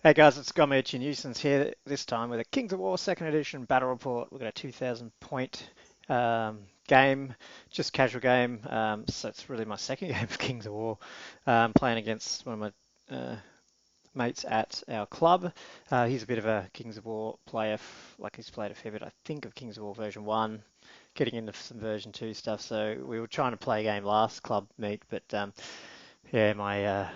Hey guys, it's Gomich and Newson's here this time with a Kings of War 2nd Edition Battle Report. We've got a 2,000 point game, just casual game. So it's really my second game of Kings of War. Playing against one of my mates at our club. He's a bit of a Kings of War player, like he's played a fair bit, I think, of Kings of War version 1, getting into some version 2 stuff. So we were trying to play a game last club meet, but yeah, my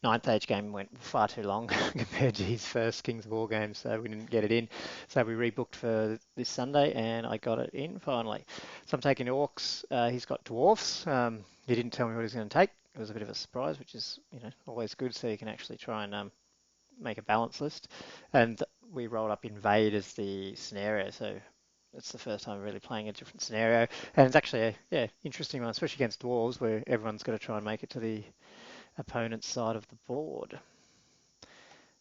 ninth age game went far too long compared to his first Kings of War game, so we didn't get it in. So we rebooked for this Sunday, and I got it in finally. So I'm taking Orcs. He's got Dwarfs. He didn't tell me what he's going to take. It was a bit of a surprise, which is always good, so you can actually try and make a balance list. And we rolled up Invade as the scenario, so it's the first time really playing a different scenario, and it's actually a interesting one, especially against dwarves, where everyone's got to try and make it to the opponent's side of the board.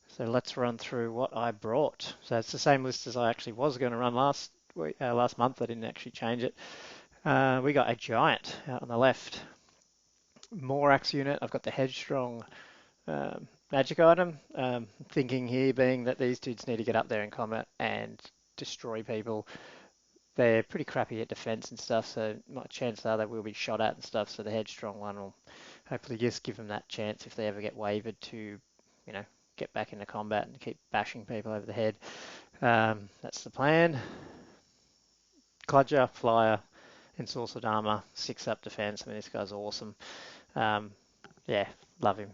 So let's run through what I brought. So it's the same list as I actually was going to run last week, last month. I didn't actually change it. We got a giant out on the left. Morax unit. I've got the headstrong magic item. Thinking here being that these dudes need to get up there in combat and destroy people. They're pretty crappy at defense and stuff, so my chances are they will be shot at and stuff. So the headstrong one will hopefully just give them that chance if they ever get wavered to, get back into combat and keep bashing people over the head. That's the plan. Cludger, Flyer, Ensorcelled Armor, 6 up defense. I mean, this guy's awesome. Yeah, love him.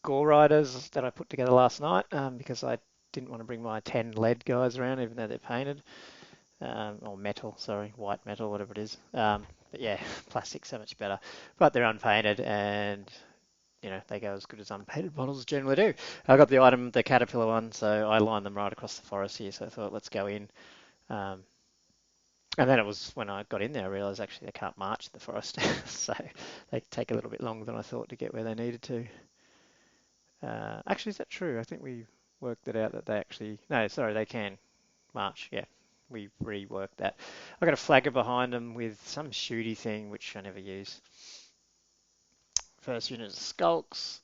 Gore Riders that I put together last night because I didn't want to bring my 10 lead guys around, even though they're painted. Or metal, sorry, white metal, whatever it is. But yeah, plastic's so much better. But they're unpainted and they go as good as unpainted models generally do. I got the item, the caterpillar one, so I lined them right across the forest here. So I thought, let's go in. And then it was when I got in there, I realised actually they can't march in the forest, so they take a little bit longer than I thought to get where they needed to. Actually, is that true? I think we worked it out that they actually, no, sorry, they can march. Yeah, we reworked that. I got a flagger behind them with some shooty thing, which I never use. First unit is Skulks.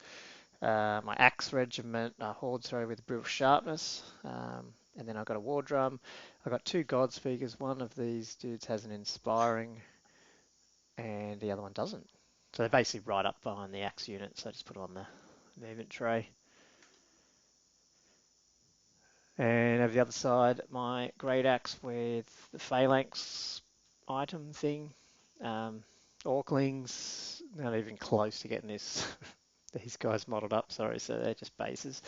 My Axe Regiment, Horde throw with Brutal Sharpness. And then I've got a War Drum. I've got 2 God Speakers. One of these dudes has an Inspiring, and the other one doesn't. So they're basically right up behind the Axe unit, so I just put it on the movement tray. And over the other side, my Great Axe with the Phalanx item thing. Orclings, not even close to getting this these guys modelled up, sorry, so they're just bases.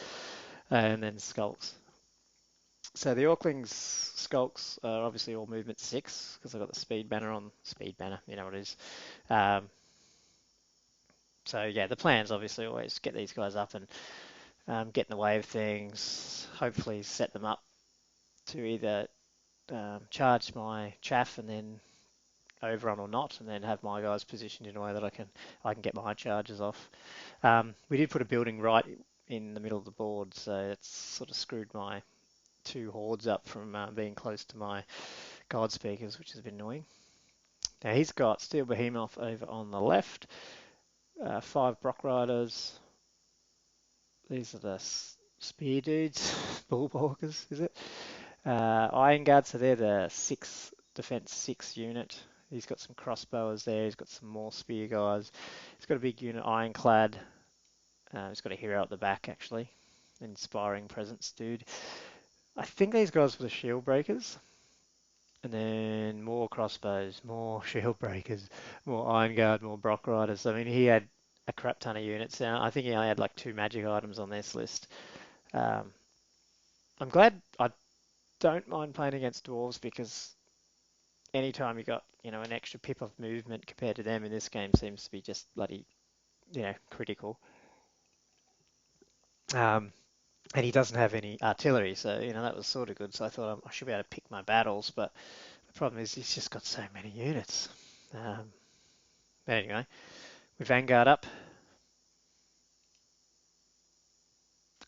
And then Skulks. So the Orclings Skulks are obviously all movement 6, because I've got the speed banner on. Speed banner, you know what it is. So yeah, the plan's obviously always get these guys up and get in the way of things, hopefully set them up to either charge my chaff and then overrun or not, and then have my guys positioned in a way that I can get my charges off. We did put a building right in the middle of the board, so it's sort of screwed my 2 hordes up from being close to my God Speakers, which has been annoying. Now he's got Steel Behemoth over on the left, 5 Brock Riders. These are the spear dudes, Bullhawkers, is it? Iron Guards, so they're the 6 defense 6 unit. He's got some crossbowers there. He's got some more spear guys. He's got a big unit, Ironclad. He's got a hero at the back, actually. Inspiring presence, dude. I think these guys were the shield breakers. And then more crossbows, more shield breakers, more Iron Guard, more Brock Riders. I mean, he had a crap ton of units. Now, I think he only had like 2 magic items on this list. I'm glad I don't mind playing against dwarves, because anytime you got, an extra pip of movement compared to them in this game seems to be just bloody, critical. And he doesn't have any artillery, so, that was sort of good. So I thought I should be able to pick my battles, but the problem is he's just got so many units. But anyway, with Vanguard up,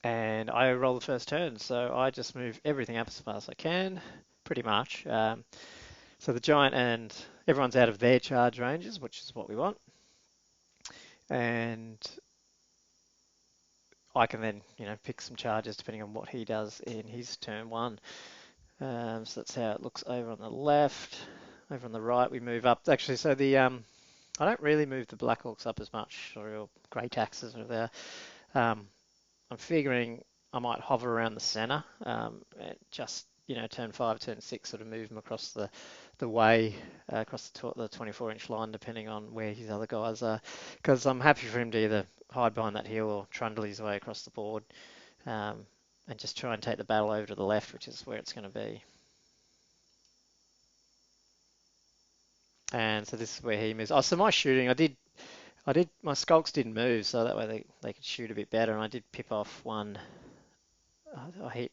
and I roll the first turn, so I just move everything up as fast as I can, pretty much. So the giant and everyone's out of their charge ranges, which is what we want. And I can then, pick some charges depending on what he does in his turn one. So that's how it looks over on the left. Over on the right, we move up. Actually, so I don't really move the Black Orcs up as much, or Grey Taxes, or there. I'm figuring I might hover around the center, and just turn 5, turn 6, sort of move them across the way, across the 24-inch line, depending on where his other guys are, because I'm happy for him to either hide behind that hill or trundle his way across the board, and just try and take the battle over to the left, which is where it's going to be. And so this is where he moves. Oh, so my shooting, my skulks didn't move, so that way they could shoot a bit better, and I did pip off one. I hit,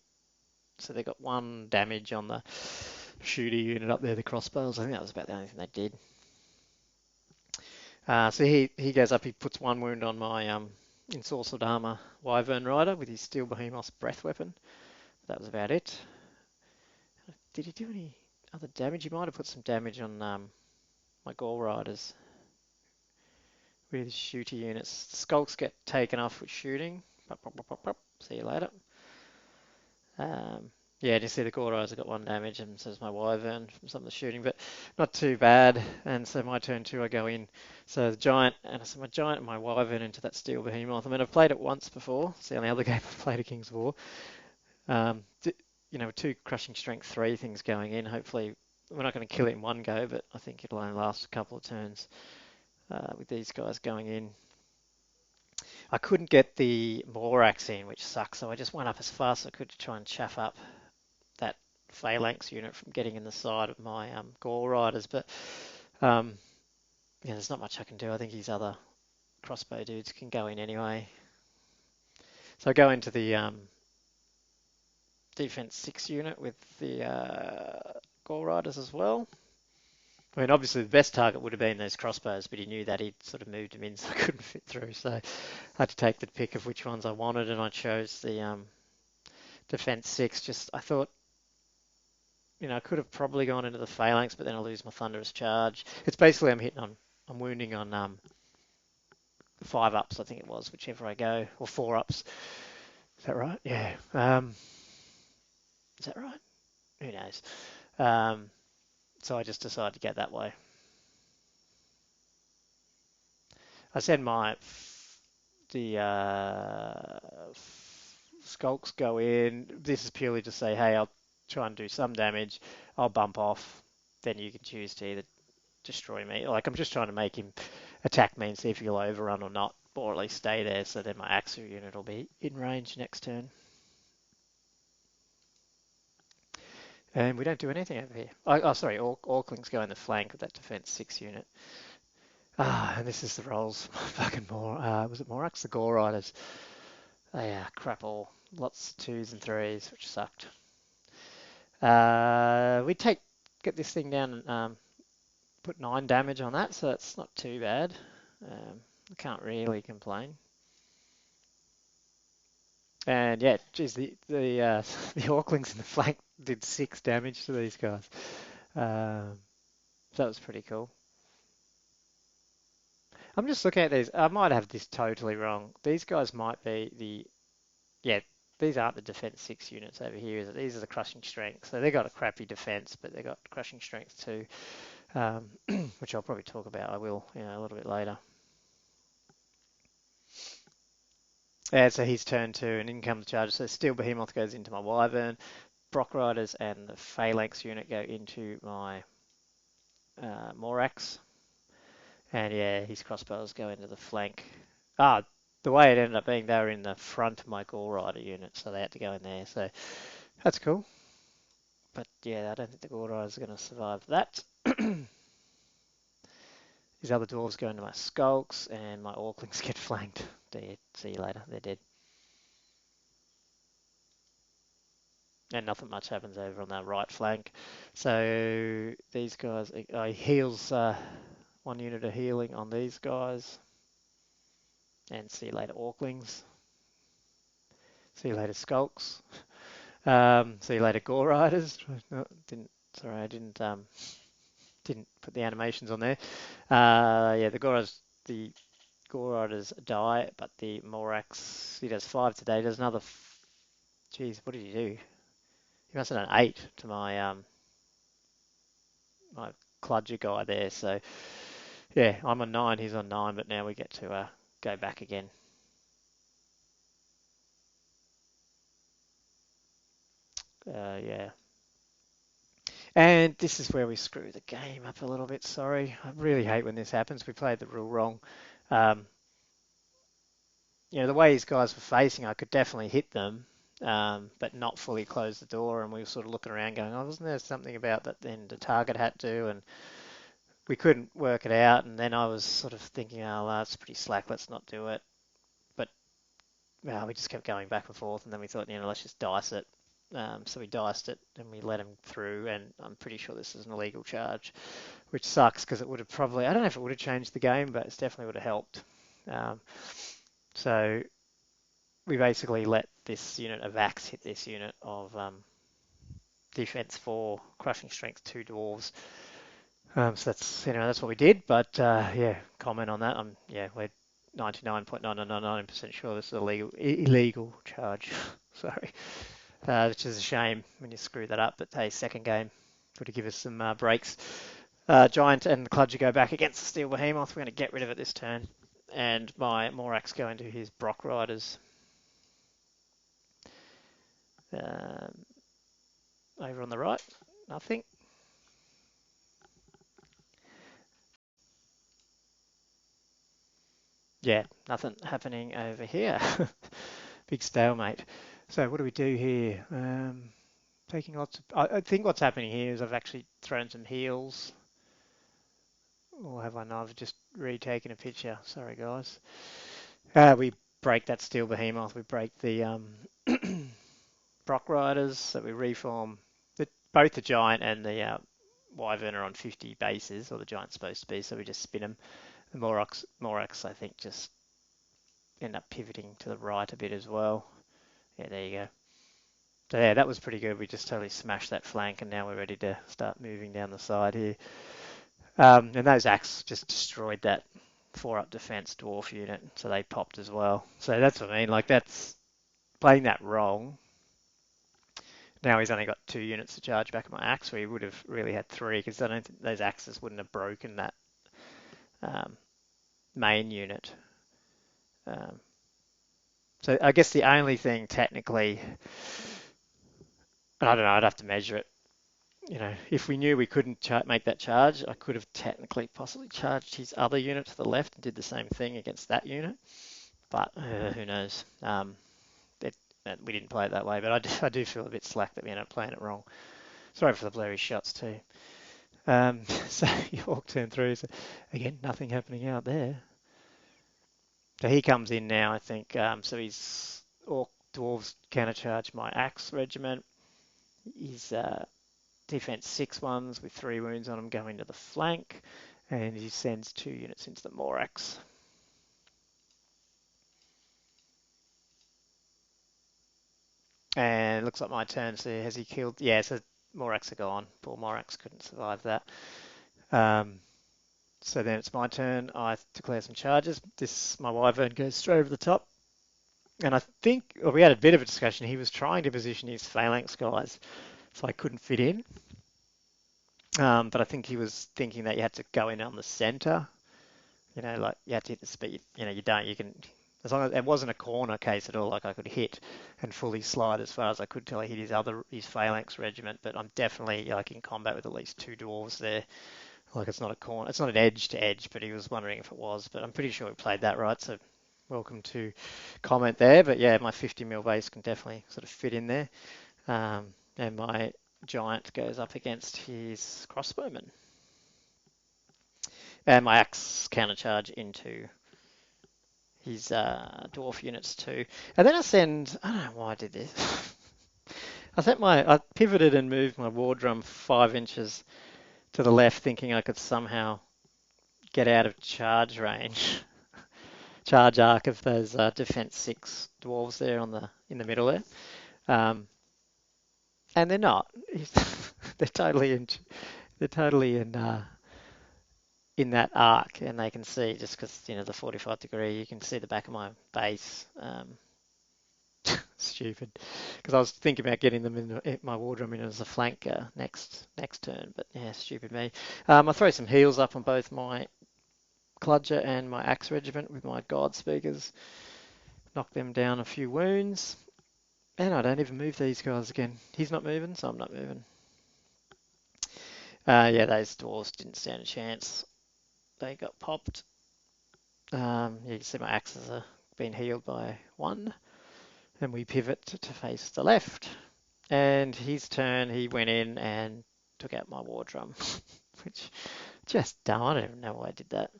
so they got 1 damage on the shooter unit up there, the crossbows. I think that was about the only thing they did. So he goes up, he puts 1 wound on my ensorcelled armor Wyvern Rider with his Steel Behemoth's breath weapon. That was about it. Did he do any other damage? He might have put some damage on my Gore Riders with his shooter units. The skulks get taken off with shooting. Pop, pop, pop, pop, pop. See you later. Yeah, you see the Gore Riders have got 1 damage, and so does my Wyvern from some of the shooting, but not too bad. And so my turn 2, I go in. So the Giant, and so my Giant and my Wyvern into that Steel Behemoth. I mean, I've played it once before. It's the only other game I've played at King's War. With 2 Crushing Strength 3 things going in. Hopefully, we're not going to kill it in one go, but I think it'll only last a couple of turns with these guys going in. I couldn't get the Morax in, which sucks, so I just went up as fast as I could to try and chaff up that phalanx unit from getting in the side of my Gore Riders, but there's not much I can do. I think his other crossbow dudes can go in anyway. So I go into the defense 6 unit with the Gore Riders as well. I mean, obviously the best target would have been those crossbows, but he knew that he'd sort of moved them in, so I couldn't fit through. So I had to take the pick of which ones I wanted, and I chose the defense 6. I thought, I could have probably gone into the phalanx, but then I lose my thunderous charge. It's basically I'm wounding on 5 ups, I think it was, whichever I go, or 4 ups. Is that right? Yeah. Is that right? Who knows? So I just decided to get that way. I said the skulks go in. This is purely to say, hey, I'll try and do some damage. I'll bump off. Then you can choose to either destroy me. Like, I'm just trying to make him attack me and see if he'll overrun or not, or at least stay there, so then my Axu unit will be in range next turn. And we don't do anything over here. Oh, sorry, Orclings go in the flank of that defense 6 unit. And this is the rolls. Fucking was it Morax? The Gore Riders. Yeah, crap all. Lots of 2s and 3s, which sucked. We get this thing down and put 9 damage on that, so that's not too bad. I can't really complain. And yeah, geez, the Orclings in the flank did 6 damage to these guys. So that was pretty cool. I'm just looking at these. I might have this totally wrong. These guys might be these aren't the defense 6 units over here, is it? These are the crushing strength. So they got a crappy defense, but they got crushing strength too, which I'll probably talk about. I will, a little bit later. Yeah, so he's turn 2, and in comes the charge. So Steel Behemoth goes into my Wyvern, Brock Riders and the Phalanx unit go into my Morax. And yeah, his crossbows go into the flank. The way it ended up being, they were in the front of my Gore Rider unit, so they had to go in there. So that's cool. But yeah, I don't think the Gore Riders are going to survive that. These other dwarves go into my Skulks, and my Orclings get flanked. Dead. See you later. They're dead. And nothing much happens over on that right flank. So these guys, heals 1 unit of healing on these guys. And see you later, Orclings. See you later, Skulks. See you later, Gore Riders. No, I didn't put the animations on there. Yeah, the Gore Riders, the Gore Riders die, but the Morax, he does 5 today, does another, geez, what did he do? He must have done 8 to my Kludger guy there, so yeah, I'm on 9, he's on 9, but now we get to go back again. Yeah. And this is where we screw the game up a little bit, sorry. I really hate when this happens. We played the rule wrong. Um, the way his guys were facing, I could definitely hit them, but not fully close the door. And we were sort of looking around going, oh, wasn't there something about that then the target had to? And we couldn't work it out. And then I was sort of thinking, oh, that's pretty slack. Let's not do it. But well, we just kept going back and forth. And then we thought, let's just dice it. So we diced it and we let him through. And I'm pretty sure this is an illegal charge, which sucks because it would have probably, I don't know if it would have changed the game, but it definitely would have helped. So we basically let this unit of Axe hit this unit of defense 4, crushing strength 2 dwarves. So that's what we did. But yeah, comment on that. We're 99.9999% sure this is a illegal charge. Sorry, which is a shame when you screw that up. But hey, second game would have given us some breaks. Giant and the Kludger go back against the Steel Behemoth. We're going to get rid of it this turn. And my Morax go into his Brock Riders. Over on the right, nothing. Yeah, nothing happening over here. Big stalemate. So what do we do here? Taking lots of... I think what's happening here is I've actually thrown some heals. Or have I not? I've just retaken a picture. Sorry, guys. We break that Steel Behemoth. We break the Brock Riders. So we reform both the Giant and the Wyvern are on 50 bases, or the Giant's supposed to be, so we just spin them. The Morax, I think, just end up pivoting to the right a bit as well. Yeah, there you go. So yeah, that was pretty good. We just totally smashed that flank, and now we're ready to start moving down the side here. And those Axe just destroyed that 4-up defense dwarf unit, so they popped as well. So that's what I mean. Like, that's playing that wrong. Now he's only got 2 units to charge back at my Axe, where he would have really had 3, because I don't think those Axes wouldn't have broken that main unit. So I guess the only thing technically, and I don't know, I'd have to measure it. If we knew we couldn't make that charge, I could have technically possibly charged his other unit to the left and did the same thing against that unit. But who knows? We didn't play it that way, but I do feel a bit slack that we ended up playing it wrong. Sorry for the blurry shots too. So York turned through. So again, nothing happening out there. So he comes in now, I think. So he's Orc Dwarves countercharge my Axe regiment. He's defense 6 ones with 3 wounds on him going to the flank, and he sends 2 units into the Morax. And it looks like my turn. So has he killed? Yeah, so Morax are gone. Poor Morax couldn't survive that. So then it's my turn. I declare some charges. My Wyvern goes straight over the top. And I think, we had a bit of a discussion. He was trying to position his phalanx guys, so I couldn't fit in. But I think he was thinking that you had to go in on the center. Like you had to hit the speed. You can, as long as it wasn't a corner case at all, like I could hit and fully slide as far as I could till I hit his phalanx regiment. But I'm definitely like in combat with at least 2 dwarves there. Like it's not a corner, it's not an edge to edge, but he was wondering if it was. But I'm pretty sure we played that right. So welcome to comment there. But yeah, my 50 mil base can definitely sort of fit in there. And my Giant goes up against his crossbowman. And my Axe countercharge into his dwarf units too. And then I don't know why I did this. I pivoted and moved my war drum 5 inches to the left, thinking I could somehow get out of charge range, charge arc of those defense 6 dwarves there in the middle there. And they're not. they're totally in in that arc, and they can see just because the 45 degree, you can see the back of my base. Stupid, because I was thinking about getting them in my wardrobe in as a flanker next turn, but yeah, stupid me. I throw some heals up on both my Cludger and my Axe Regiment with my God Speakers, knock them down a few wounds, and I don't even move these guys again. He's not moving, so I'm not moving. Yeah, those Dwarfs didn't stand a chance. They got popped. You can see my axes are being healed by 1. And we pivot to face the left. And his turn, he went in and took out my war drum, which just dumb. I don't even know why I did that.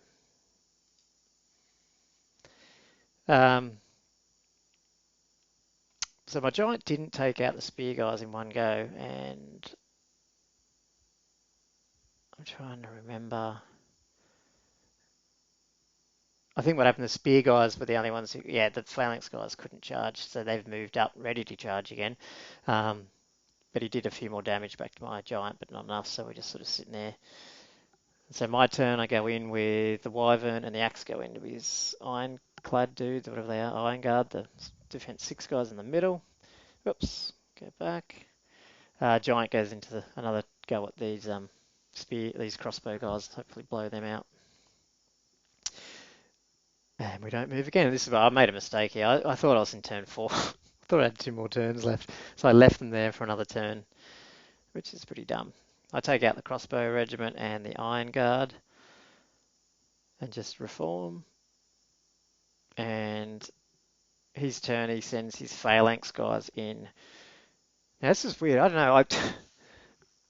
So my giant didn't take out the spear guys in one go, and I'm trying to remember. I think what happened, the spear guys were the only ones who, yeah, the phalanx guys couldn't charge, so they've moved up, ready to charge again. But he did a few more damage back to my giant, but not enough, so we're just sort of sitting there. So my turn, I go in with the Wyvern, and the Axe go into his ironclad dudes, whatever they are, Iron Guard, the defense 6 guys in the middle. Oops, go back. Giant goes into another go at these crossbow guys, hopefully blow them out. And we don't move again. This is where I made a mistake here. I thought I was in turn 4. I thought I had 2 more turns left, so I left them there for another turn, which is pretty dumb. I take out the crossbow regiment and the Iron Guard and just reform. And his turn, he sends his phalanx guys in. Now this is weird. I don't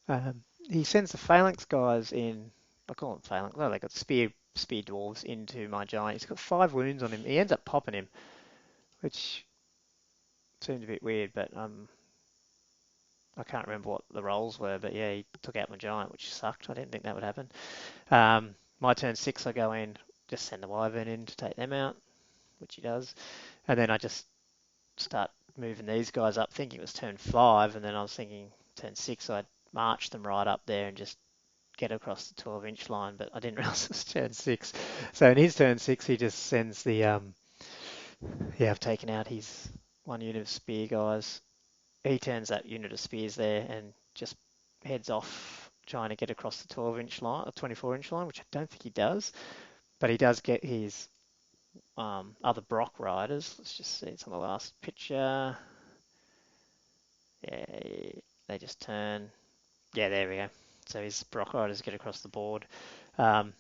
know. He sends the phalanx guys in. I call them phalanx. No, they got spear dwarves into my giant. He's got 5 wounds on him. He ends up popping him, which seemed a bit weird. But I can't remember what the rolls were. But yeah, he took out my giant, which sucked. I didn't think that would happen. My turn 6, I go in, just send the wyvern in to take them out, which he does, and then I just start moving these guys up, thinking it was turn 5, and then I was thinking turn 6, I'd march them right up there and just get across the 12-inch line, but I didn't realise it was turn 6. So in his turn 6, he just sends the, yeah, I've taken out his 1 unit of spear guys. He turns that unit of spears there and just heads off trying to get across the 12-inch line, or 24-inch line, which I don't think he does, but he does get his other Brock riders. Let's just see, it's on the last picture. Yeah, they just turn. Yeah, there we go. So his Brock riders get across the board. But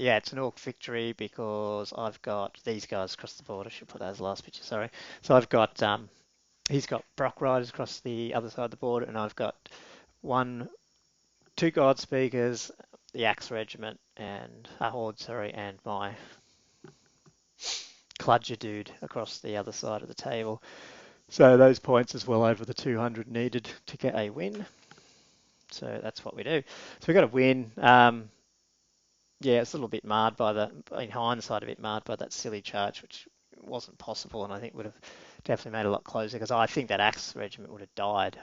yeah, it's an Orc victory because I've got these guys across the board. I should put that as the last picture, sorry. So I've got, he's got Brock riders across the other side of the board, and I've got 2 God Speakers, the Axe Regiment, and a Horde, sorry, and my Cludger dude across the other side of the table. So those points is well over the 200 needed to get a win. So that's what we do. So we got a win. Yeah, it's a little bit marred by in hindsight, a bit marred by that silly charge, which wasn't possible, and I think would have definitely made it a lot closer because I think that Axe Regiment would have died.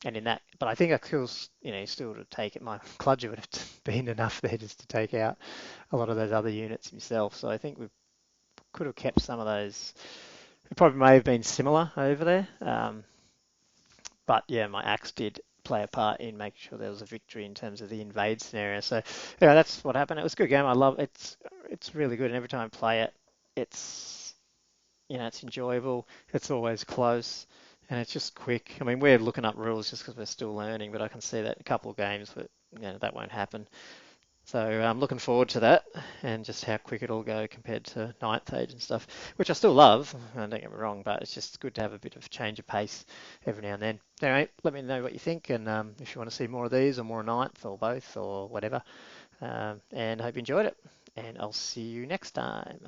And in that, but I think I still would have taken my Cludger would have been enough there just to take out a lot of those other units himself. So I think we could have kept some of those. It probably may have been similar over there. But yeah, my axe did play a part in making sure there was a victory in terms of the invade scenario. So yeah, that's what happened. It was a good game. I love it. It's really good, and every time I play it, it's it's enjoyable. It's always close, and it's just quick. I mean, we're looking up rules just because we're still learning, but I can see that a couple of games, but that won't happen. So I'm looking forward to that and just how quick it'll go compared to Ninth Age and stuff, which I still love, don't get me wrong, but it's just good to have a bit of change of pace every now and then. Anyway, let me know what you think, and if you want to see more of these or more Ninth or both or whatever, and I hope you enjoyed it, and I'll see you next time.